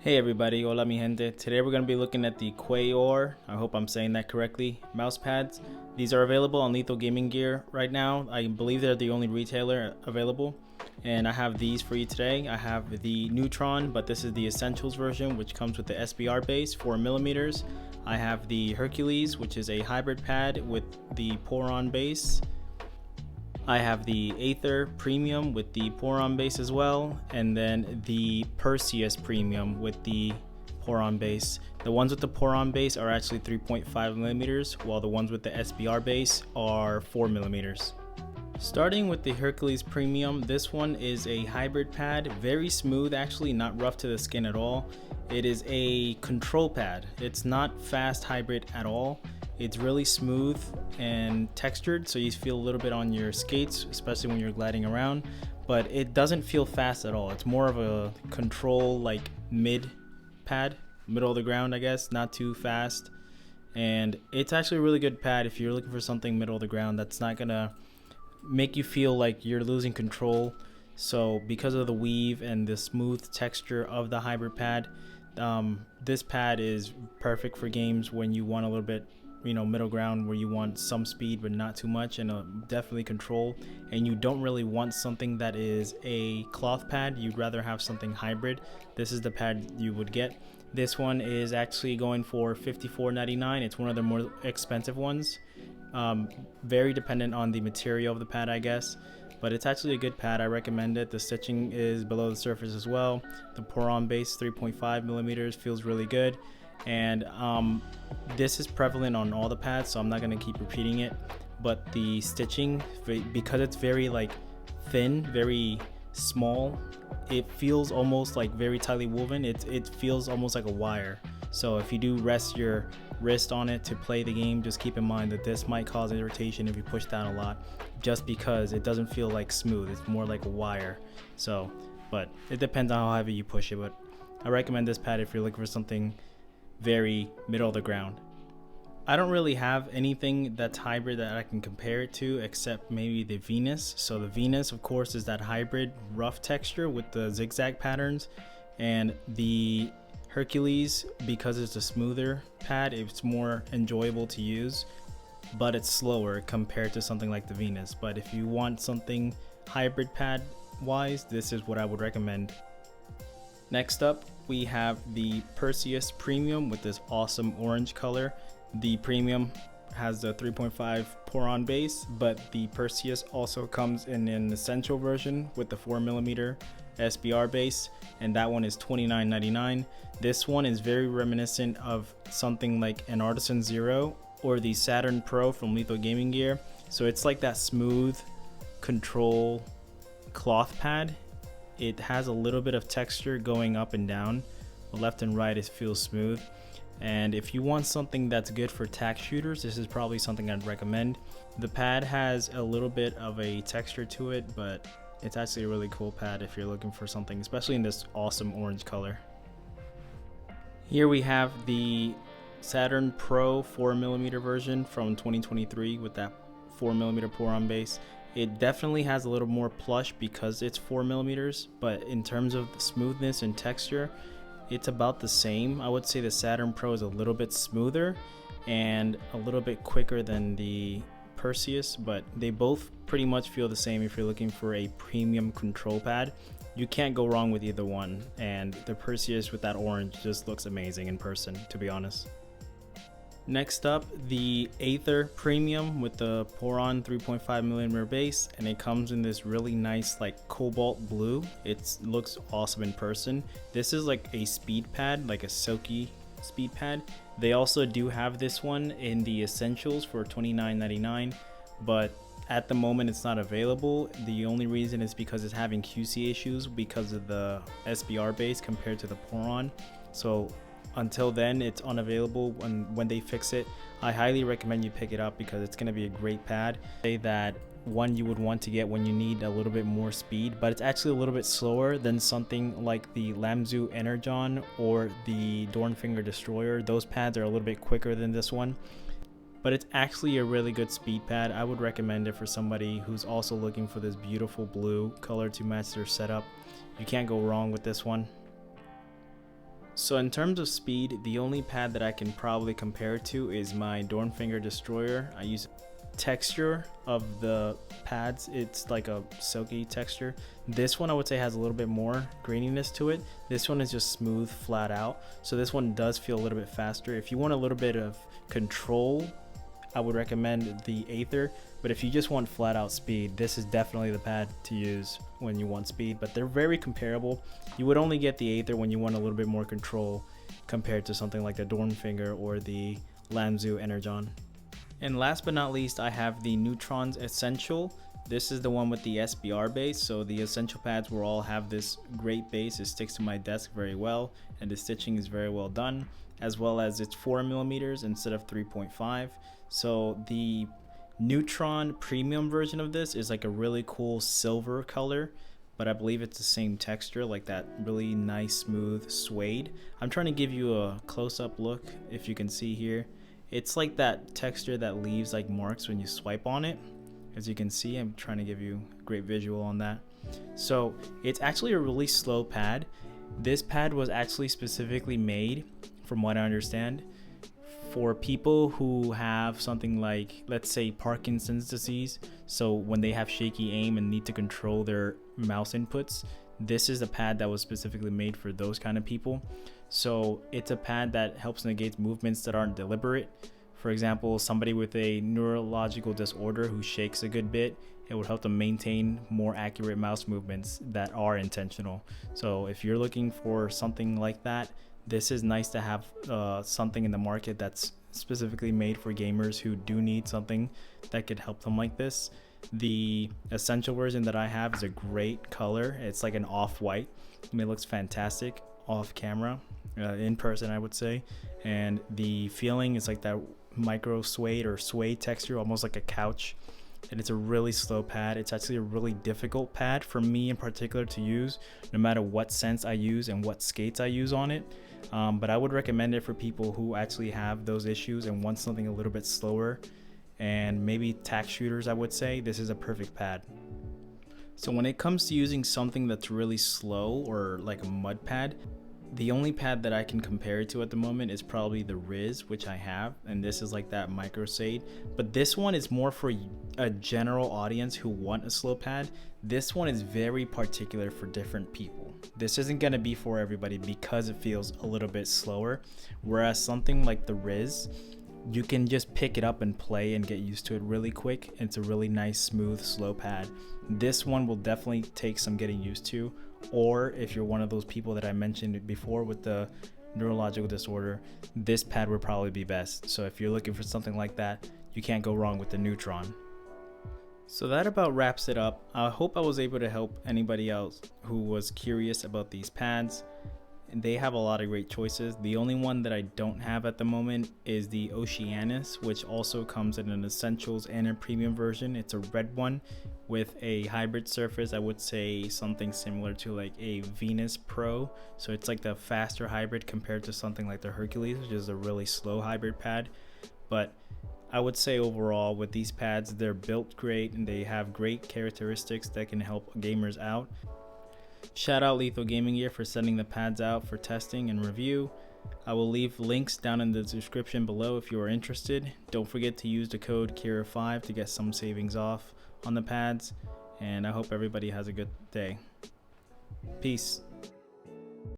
Hey everybody, hola mi gente. Today we're going to be looking at the QUAOAR, I hope I'm saying that correctly, mouse pads. These are available on Lethal Gaming Gear right now. I believe they're the only retailer available. And I have these for you today. I have the Neutron, but this is the Essentials version, which comes with the SBR base, 4mm. I have the Hercules, which is a hybrid pad with the Poron base. I have the Aether Premium with the Poron base as well, and then the Perseus Premium with the Poron base. The ones with the Poron base are actually 3.5mm, while the ones with the SBR base are 4mm. Starting with the Hercules Premium, this one is a hybrid pad, very smooth actually, not rough to the skin at all. It is a control pad. It's not fast hybrid at all. It's really smooth and textured, so you feel a little bit on your skates, especially when you're gliding around, but it doesn't feel fast at all. It's more of a control, like mid pad, middle of the ground, I guess, not too fast. And it's actually a really good pad if you're looking for something middle of the ground that's not gonna make you feel like you're losing control. So because of the weave and the smooth texture of the hybrid pad, this pad is perfect for games when you want a little bit, middle ground, where you want some speed but not too much, and definitely control, and you don't really want something that is a cloth pad. You'd rather have something hybrid. This is the pad you would get. This one is actually going for $54.99. It's one of the more expensive ones. Very dependent on the material of the pad, I guess, but it's actually a good pad. I recommend it. The stitching is below the surface as well. The Poron base, 3.5mm, feels really good. And this is prevalent on all the pads, so I'm not going to keep repeating it, but the stitching, because it's very like thin, very small, it feels almost like very tightly woven. It feels almost like a wire. So if you do rest your wrist on it to play the game, just keep in mind that this might cause irritation if you push down a lot, just because it doesn't feel like smooth. It's more like a wire. So, but it depends on how heavy you push it. But I recommend this pad if you're looking for something very middle of the ground. I don't really have anything that's hybrid that I can compare it to except maybe the Venus. So the Venus, of course, is that hybrid rough texture with the zigzag patterns, and the Hercules, because it's a smoother pad, it's more enjoyable to use, but it's slower compared to something like the Venus. But if you want something hybrid pad wise, this is what I would recommend. Next up, we have the Perseus Premium with this awesome orange color. The Premium has the 3.5 Poron base, but the Perseus also comes in an essential version with the 4mm SBR base, and that one is $29.99. This one is very reminiscent of something like an Artisan Zero or the Saturn Pro from Lethal Gaming Gear. So it's like that smooth control cloth pad. It has a little bit of texture going up and down. Left and right, it feels smooth. And if you want something that's good for tack shooters, this is probably something I'd recommend. The pad has a little bit of a texture to it, but it's actually a really cool pad if you're looking for something, especially in this awesome orange color. Here we have the Saturn Pro 4mm version from 2023 with that 4mm Poron base. It definitely has a little more plush because it's 4mm, but in terms of smoothness and texture, it's about the same. I would say the Saturn Pro is a little bit smoother and a little bit quicker than the Perseus, but they both pretty much feel the same if you're looking for a premium control pad. You can't go wrong with either one, and the Perseus with that orange just looks amazing in person, to be honest. Next up, the Aether Premium with the Poron 3.5mm base, and it comes in this really nice like cobalt blue. It looks awesome in person. This is like a speed pad, like a silky speed pad. They also do have this one in the Essentials for $29.99, but at the moment it's not available. The only reason is because it's having QC issues because of the SBR base compared to the Poron. So until then, it's unavailable. When they fix it, I highly recommend you pick it up because it's going to be a great pad. Say that one you would want to get when you need a little bit more speed, but it's actually a little bit slower than something like the Lamzu Energon or the Dornfinger Destroyer. Those pads are a little bit quicker than this one, but it's actually a really good speed pad. I would recommend it for somebody who's also looking for this beautiful blue color to match their setup. You can't go wrong with this one. So in terms of speed, the only pad that I can probably compare it to is my Dornfinger Destroyer. I use texture of the pads, it's like a silky texture. This one I would say has a little bit more graininess to it. This one is just smooth flat out, so this one does feel a little bit faster. If you want a little bit of control, I would recommend the Aether, but if you just want flat out speed, this is definitely the pad to use when you want speed. But they're very comparable. You would only get the Aether when you want a little bit more control compared to something like the Dornfinger or the Lamzu Energon. And last but not least, I have the Neutrons Essential. This is the one with the SBR base, so the Essential pads will all have this great base. It sticks to my desk very well, and the stitching is very well done, as well as it's 4mm instead of 3.5. So the Neutron premium version of this is like a really cool silver color, but I believe it's the same texture, like that really nice smooth suede. I'm trying to give you a close-up look if you can see here. It's like that texture that leaves like marks when you swipe on it. As you can see, I'm trying to give you a great visual on that. So it's actually a really slow pad. This pad was actually specifically made, from what I understand, for people who have something like, let's say, Parkinson's disease. So when they have shaky aim and need to control their mouse inputs, this is a pad that was specifically made for those kind of people. So it's a pad that helps negate movements that aren't deliberate. For example, somebody with a neurological disorder who shakes a good bit, it would help them maintain more accurate mouse movements that are intentional. So if you're looking for something like that, this is nice to have something in the market that's specifically made for gamers who do need something that could help them like this. The Essential version that I have is a great color. It's like an off-white. I mean, it looks fantastic off camera, in person I would say. And the feeling is like that micro suede or suede texture, almost like a couch. And it's a really slow pad. It's actually a really difficult pad for me in particular to use, no matter what sense I use and what skates I use on it. But I would recommend it for people who actually have those issues and want something a little bit slower, and maybe tack shooters. I would say this is a perfect pad. So when it comes to using something that's really slow or like a mud pad, the only pad that I can compare it to at the moment is probably the Riz, which I have, and this is like that micro suede. But this one is more for a general audience who want a slow pad. This one is very particular for different people. This isn't going to be for everybody because it feels a little bit slower, whereas something like the Riz, you can just pick it up and play and get used to it really quick. It's a really nice, smooth, slow pad. This one will definitely take some getting used to, or if you're one of those people that I mentioned before with the neurological disorder, this pad would probably be best. So if you're looking for something like that, you can't go wrong with the Neutron. So that about wraps it up. I hope I was able to help anybody else who was curious about these pads. They have a lot of great choices. The only one that I don't have at the moment is the Oceanus, which also comes in an Essentials and a premium version. It's a red one with a hybrid surface. I would say something similar to like a Venus Pro. So it's like the faster hybrid compared to something like the Hercules, which is a really slow hybrid pad. But I would say overall with these pads, they're built great and they have great characteristics that can help gamers out. Shout out Lethal Gaming Gear for sending the pads out for testing and review. I will leave links down in the description below if you are interested. Don't forget to use the code QUAOAR5 to get some savings off on the pads, and I hope everybody has a good day. Peace.